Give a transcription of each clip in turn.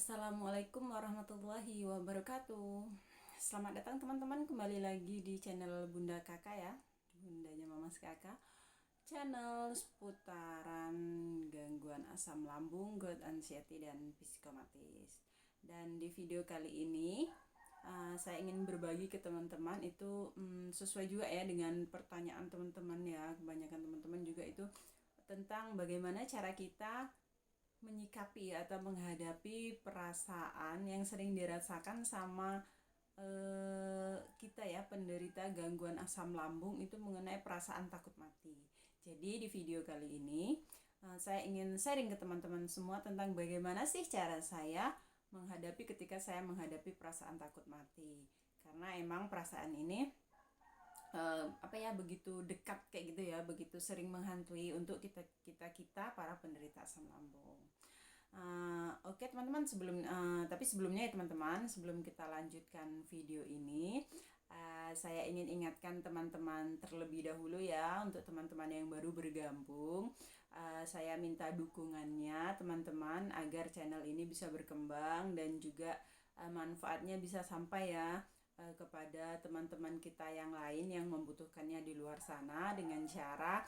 Assalamualaikum warahmatullahi wabarakatuh. Selamat datang teman-teman, kembali lagi di channel Bunda Kakak ya, bundanya Mamas Kakak. Channel seputaran gangguan asam lambung, GERD, anxiety, dan psikomatis. Dan di video kali ini saya ingin berbagi ke teman-teman itu sesuai juga ya dengan pertanyaan teman-teman ya. Kebanyakan teman-teman juga itu tentang bagaimana cara kita menyikapi atau menghadapi perasaan yang sering dirasakan sama kita ya, penderita gangguan asam lambung, itu mengenai perasaan takut mati. Jadi di video kali ini saya ingin sharing ke teman-teman semua tentang bagaimana sih cara saya menghadapi ketika saya menghadapi perasaan takut mati. Karena emang perasaan ini begitu dekat kayak gitu ya, begitu sering menghantui untuk kita para penderita asam lambung. Oke teman-teman, sebelumnya ya teman-teman, sebelum kita lanjutkan video ini, saya ingin ingatkan teman-teman terlebih dahulu ya, untuk teman-teman yang baru bergabung, saya minta dukungannya teman-teman agar channel ini bisa berkembang dan juga manfaatnya bisa sampai ya kepada teman-teman kita yang lain yang membutuhkannya di luar sana, dengan cara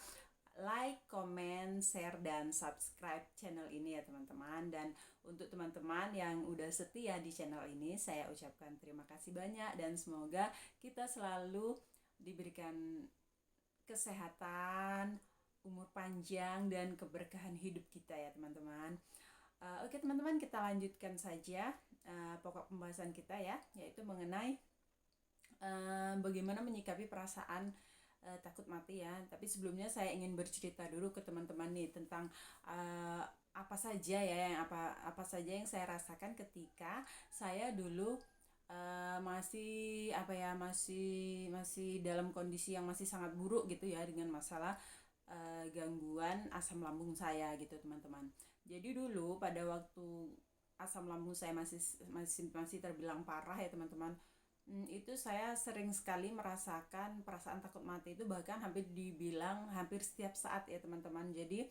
like, comment, share, dan subscribe channel ini ya teman-teman. Dan untuk teman-teman yang udah setia di channel ini, saya ucapkan terima kasih banyak dan semoga kita selalu diberikan kesehatan, umur panjang, dan keberkahan hidup kita ya teman-teman. Oke teman-teman, kita lanjutkan saja pokok pembahasan kita ya, yaitu mengenai bagaimana menyikapi perasaan takut mati ya. Tapi sebelumnya saya ingin bercerita dulu ke teman-teman nih tentang apa saja yang saya rasakan ketika saya dulu masih dalam kondisi yang masih sangat buruk gitu ya, dengan masalah gangguan asam lambung saya gitu teman-teman. Jadi dulu pada waktu asam lambung saya masih terbilang parah ya teman-teman, itu saya sering sekali merasakan perasaan takut mati itu, bahkan hampir setiap saat ya teman-teman. Jadi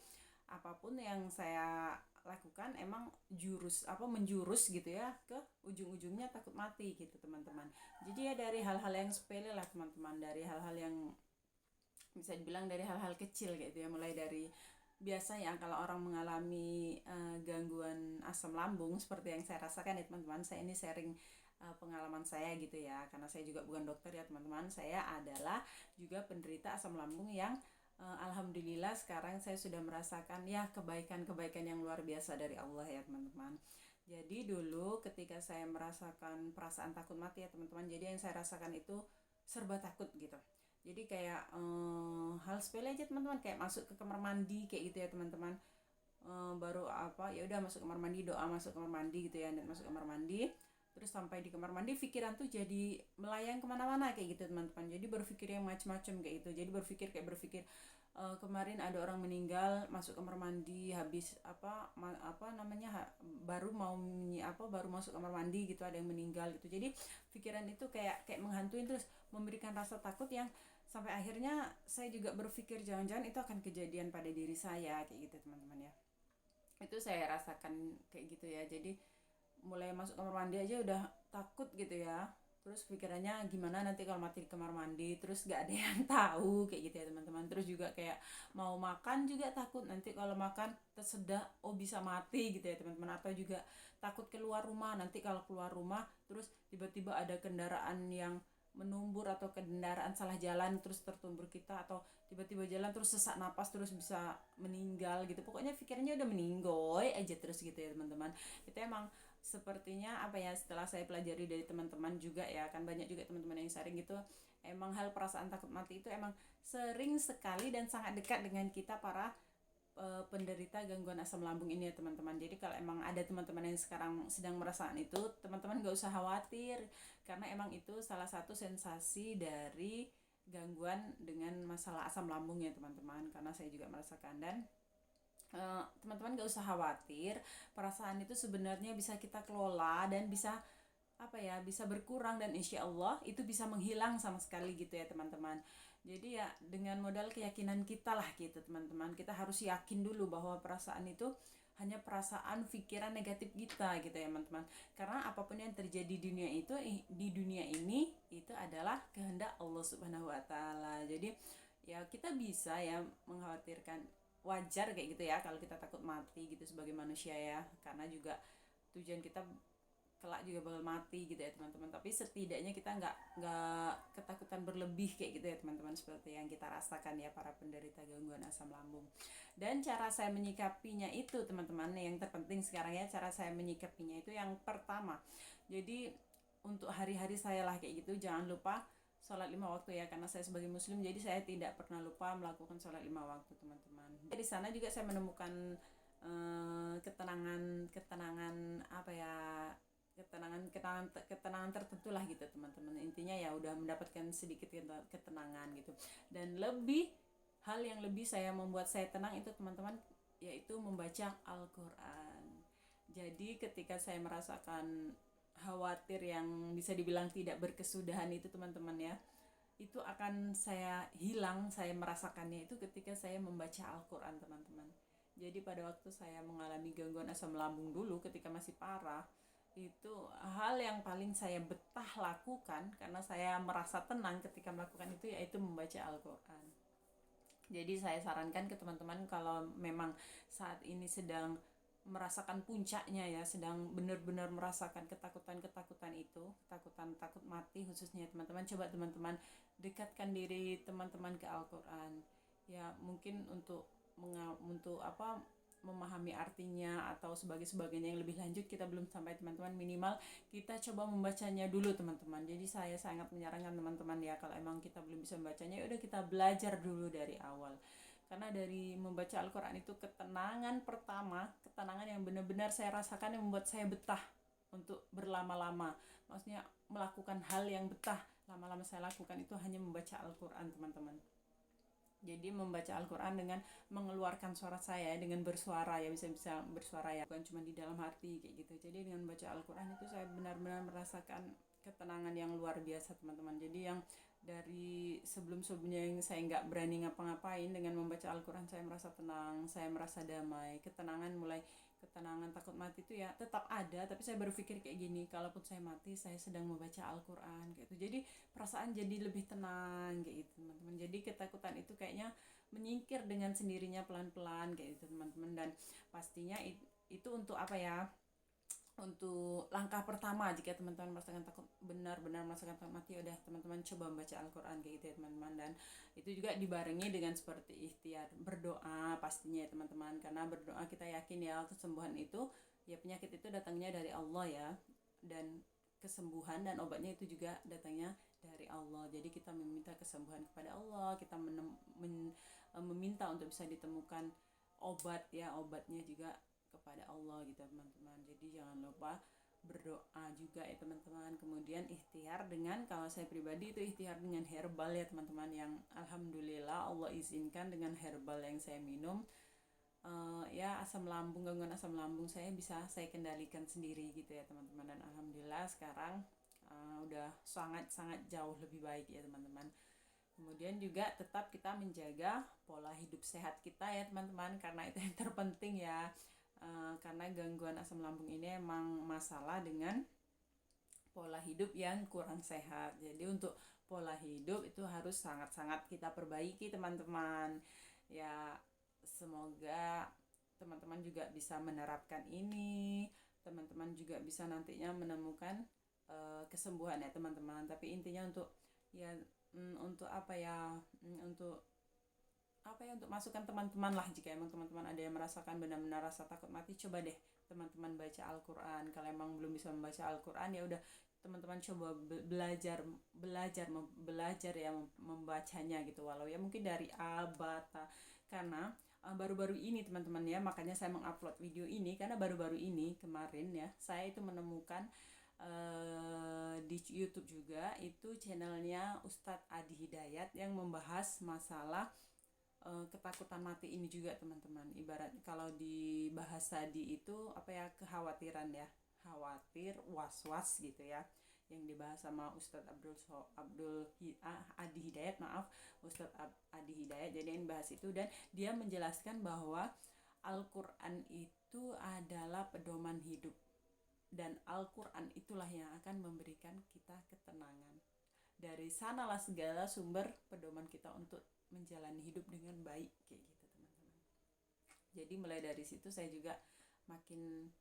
apapun yang saya lakukan emang menjurus gitu ya ke ujung-ujungnya takut mati gitu teman-teman. Jadi ya dari hal-hal yang sepele lah teman-teman, dari hal-hal yang bisa dibilang dari hal-hal kecil gitu ya, mulai dari biasanya kalau orang mengalami gangguan asam lambung seperti yang saya rasakan ya teman-teman. Saya ini sharing pengalaman saya gitu ya, karena saya juga bukan dokter ya teman-teman. Saya adalah juga penderita asam lambung yang alhamdulillah sekarang saya sudah merasakan ya kebaikan-kebaikan yang luar biasa dari Allah ya teman-teman. Jadi dulu ketika saya merasakan perasaan takut mati ya teman-teman, jadi yang saya rasakan itu serba takut gitu. Jadi kayak hal sepele aja teman-teman, kayak masuk ke kamar mandi kayak gitu ya teman-teman. Baru ya udah masuk kamar mandi, doa masuk kamar mandi gitu ya, dan masuk kamar mandi, terus sampai di kamar mandi pikiran tuh jadi melayang kemana-mana kayak gitu teman-teman. Jadi berpikir yang macam-macam kayak gitu. Jadi berpikir kemarin ada orang meninggal, masuk kamar mandi habis baru masuk kamar mandi gitu ada yang meninggal gitu. Jadi pikiran itu kayak menghantui, terus memberikan rasa takut yang sampai akhirnya saya juga berpikir jangan-jangan itu akan kejadian pada diri saya kayak gitu teman-teman ya. Itu saya rasakan kayak gitu ya. Jadi mulai masuk kamar mandi aja udah takut gitu ya. Terus pikirannya gimana nanti kalau mati di kamar mandi, terus gak ada yang tahu kayak gitu ya teman-teman. Terus juga kayak mau makan juga takut nanti kalau makan tersedak bisa mati gitu ya teman-teman. Atau juga takut keluar rumah, nanti kalau keluar rumah terus tiba-tiba ada kendaraan yang menumbur atau kendaraan salah jalan terus tertumbur kita, atau tiba-tiba jalan terus sesak napas terus bisa meninggal gitu. Pokoknya pikirannya udah meninggoy aja terus gitu ya teman-teman. Itu emang sepertinya setelah saya pelajari dari teman-teman juga ya, kan banyak juga teman-teman yang sharing gitu, emang hal perasaan takut mati itu emang sering sekali dan sangat dekat dengan kita para penderita gangguan asam lambung ini ya teman-teman. Jadi kalau emang ada teman-teman yang sekarang sedang merasakan itu, teman-teman gak usah khawatir, karena emang itu salah satu sensasi dari gangguan dengan masalah asam lambung ya teman-teman, karena saya juga merasakan. Dan teman-teman gak usah khawatir, perasaan itu sebenarnya bisa kita kelola dan bisa bisa berkurang, dan insya Allah itu bisa menghilang sama sekali gitu ya teman-teman. Jadi ya dengan modal keyakinan kita lah gitu teman-teman, kita harus yakin dulu bahwa perasaan itu hanya perasaan pikiran negatif kita gitu ya teman-teman. Karena apapun yang terjadi di dunia itu, di dunia ini itu adalah kehendak Allah Subhanahu wa taala. Jadi ya kita bisa ya mengkhawatirkan, wajar kayak gitu ya kalau kita takut mati gitu sebagai manusia ya, karena juga tujuan kita kelak juga bakal mati gitu ya teman-teman. Tapi setidaknya kita nggak ketakutan berlebih kayak gitu ya teman-teman, seperti yang kita rasakan ya para penderita gangguan asam lambung. Dan cara saya menyikapinya itu teman-teman, yang terpenting sekarang ya, cara saya menyikapinya itu yang pertama, jadi untuk hari-hari saya lah kayak gitu, jangan lupa sholat 5 waktu ya, karena saya sebagai muslim jadi saya tidak pernah lupa melakukan sholat 5 waktu teman-teman. Di sana juga saya menemukan ketenangan apa ya, ketenangan tertentu lah gitu teman-teman. Intinya ya udah mendapatkan sedikit ketenangan gitu. Dan hal yang lebih membuat saya tenang itu teman-teman, yaitu membaca Al-Quran. Jadi ketika saya merasakan khawatir yang bisa dibilang tidak berkesudahan itu teman-teman ya, itu akan saya hilang, saya merasakannya itu ketika saya membaca Al-Quran teman-teman. Jadi pada waktu saya mengalami gangguan asam lambung dulu ketika masih parah, itu hal yang paling saya betah lakukan karena saya merasa tenang ketika melakukan itu, yaitu membaca Al-Quran. Jadi saya sarankan ke teman-teman, kalau memang saat ini sedang merasakan puncaknya ya, sedang benar-benar merasakan ketakutan itu, takut mati khususnya teman-teman, coba teman-teman dekatkan diri teman-teman ke Al-Quran ya, mungkin untuk memahami artinya atau sebagainya yang lebih lanjut kita belum sampai teman-teman, minimal kita coba membacanya dulu teman-teman. Jadi saya sangat menyarankan teman-teman ya, kalau emang kita belum bisa membacanya, udah kita belajar dulu dari awal. Karena dari membaca Al-Quran itu ketenangan pertama, ketenangan yang benar-benar saya rasakan, yang membuat saya betah untuk berlama-lama. Maksudnya melakukan hal yang betah lama-lama saya lakukan itu hanya membaca Al-Quran teman-teman. Jadi membaca Al-Quran dengan mengeluarkan suara saya, dengan bersuara ya, bisa bersuara ya, bukan cuma di dalam hati kayak gitu. Jadi dengan baca Al-Quran itu saya benar-benar merasakan ketenangan yang luar biasa teman-teman. Jadi yang dari sebelumnya yang saya nggak berani ngapa-ngapain, dengan membaca Al-Quran saya merasa tenang, saya merasa damai. Ketenangan takut mati itu ya tetap ada, tapi saya berpikir kayak gini, kalaupun saya mati saya sedang membaca Al-Quran gitu. Jadi perasaan jadi lebih tenang kayak gitu teman-teman. Jadi ketakutan itu kayaknya menyingkir dengan sendirinya pelan-pelan kayak gitu teman-teman. Dan pastinya itu untuk apa ya, untuk langkah pertama jika teman-teman merasakan takut, benar-benar merasakan takut mati, udah teman-teman coba membaca Al-Quran kayak gitu ya teman-teman. Dan itu juga dibarengi dengan seperti ikhtiar berdoa pastinya ya teman-teman, karena berdoa kita yakin ya kesembuhan itu ya, penyakit itu datangnya dari Allah ya, dan kesembuhan dan obatnya itu juga datangnya dari Allah. Jadi kita meminta kesembuhan kepada Allah, kita meminta untuk bisa ditemukan obat ya, obatnya juga kepada Allah gitu teman-teman. Jadi jangan lupa berdoa juga ya teman-teman. Kemudian ikhtiar dengan, kalau saya pribadi itu ikhtiar dengan herbal ya teman-teman, yang alhamdulillah Allah izinkan dengan herbal yang saya minum ya gangguan asam lambung saya bisa saya kendalikan sendiri gitu ya teman-teman. Dan alhamdulillah sekarang udah sangat jauh lebih baik ya teman-teman. Kemudian juga tetap kita menjaga pola hidup sehat kita ya teman-teman, karena itu yang terpenting ya. Karena gangguan asam lambung ini emang masalah dengan pola hidup yang kurang sehat. Jadi untuk pola hidup itu harus sangat-sangat kita perbaiki teman-teman. Ya semoga teman-teman juga bisa menerapkan ini. Teman-teman juga bisa nantinya menemukan kesembuhan ya teman-teman. Tapi intinya untuk masukan teman-teman lah, jika emang teman-teman ada yang merasakan benar-benar rasa takut mati, coba deh teman-teman baca Al-Quran. Kalau emang belum bisa membaca Al-Quran, ya udah teman-teman coba belajar ya membacanya gitu, walau ya mungkin dari A bata. Karena baru-baru ini teman-teman ya, makanya saya mengupload video ini, karena baru-baru ini kemarin ya saya itu menemukan di YouTube juga itu channelnya Ustadz Adi Hidayat yang membahas masalah ketakutan mati ini juga teman-teman. Ibarat kalau di bahasa di itu kekhawatiran ya, khawatir, was-was gitu ya, yang dibahas sama Ustadz Adi Hidayat, Ustadz Adi Hidayat. Jadi yang bahas itu, dan dia menjelaskan bahwa Al-Quran itu itu adalah pedoman hidup, dan Al-Quran itulah yang akan memberikan kita ketenangan. Dari sanalah segala sumber pedoman kita untuk menjalani hidup dengan baik, kayak gitu teman-teman. Jadi mulai dari situ saya juga makin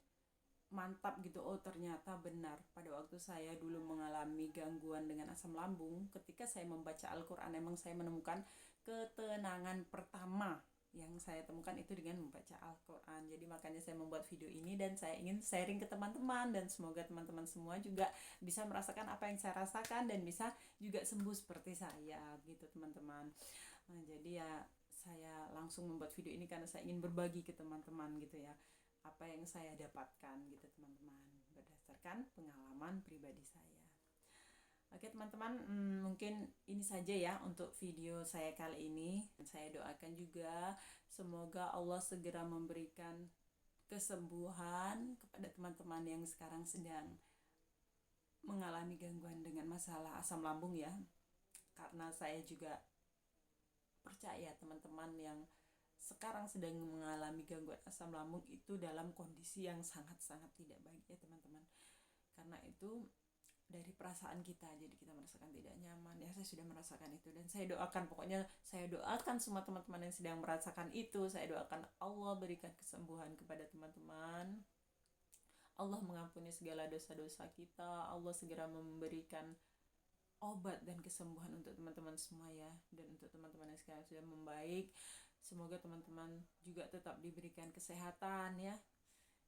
mantap gitu, oh ternyata benar, pada waktu saya dulu mengalami gangguan dengan asam lambung, ketika saya membaca Al-Quran emang saya menemukan ketenangan pertama yang saya temukan itu dengan membaca Al-Quran. Jadi makanya saya membuat video ini dan saya ingin sharing ke teman-teman, dan semoga teman-teman semua juga bisa merasakan apa yang saya rasakan dan bisa juga sembuh seperti saya gitu teman-teman. Nah, jadi ya saya langsung membuat video ini karena saya ingin berbagi ke teman-teman gitu ya, apa yang saya dapatkan gitu teman-teman, berdasarkan pengalaman pribadi saya. Oke teman-teman, mungkin ini saja ya untuk video saya kali ini. Saya doakan juga semoga Allah segera memberikan kesembuhan kepada teman-teman yang sekarang sedang mengalami gangguan dengan masalah asam lambung ya. Karena saya juga percaya teman-teman yang sekarang sedang mengalami gangguan asam lambung itu dalam kondisi yang sangat-sangat tidak baik ya teman-teman. Karena itu dari perasaan kita, jadi kita merasakan tidak nyaman ya. Saya sudah merasakan itu, dan saya doakan, pokoknya saya doakan semua teman-teman yang sedang merasakan itu, saya doakan Allah berikan kesembuhan kepada teman-teman, Allah mengampuni segala dosa-dosa kita, Allah segera memberikan obat dan kesembuhan untuk teman-teman semua ya. Dan untuk teman-teman yang sekarang sudah membaik, semoga teman-teman juga tetap diberikan kesehatan ya,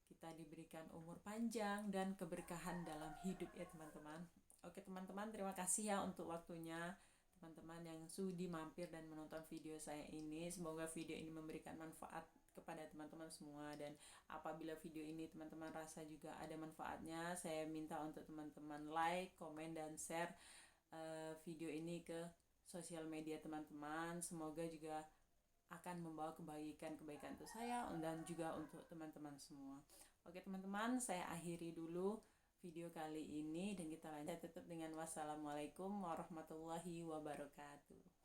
kita diberikan umur panjang dan keberkahan dalam hidup ya teman-teman. Oke teman-teman, terima kasih ya untuk waktunya teman-teman yang sudi mampir dan menonton video saya ini. Semoga video ini memberikan manfaat kepada teman-teman semua, dan apabila video ini teman-teman rasa juga ada manfaatnya, saya minta untuk teman-teman like, komen, dan share video ini ke sosial media teman-teman. Semoga juga akan membawa kebaikan-kebaikan untuk saya dan juga untuk teman-teman semua. Oke teman-teman, saya akhiri dulu video kali ini dan kita lanjut tutup dengan wassalamualaikum warahmatullahi wabarakatuh.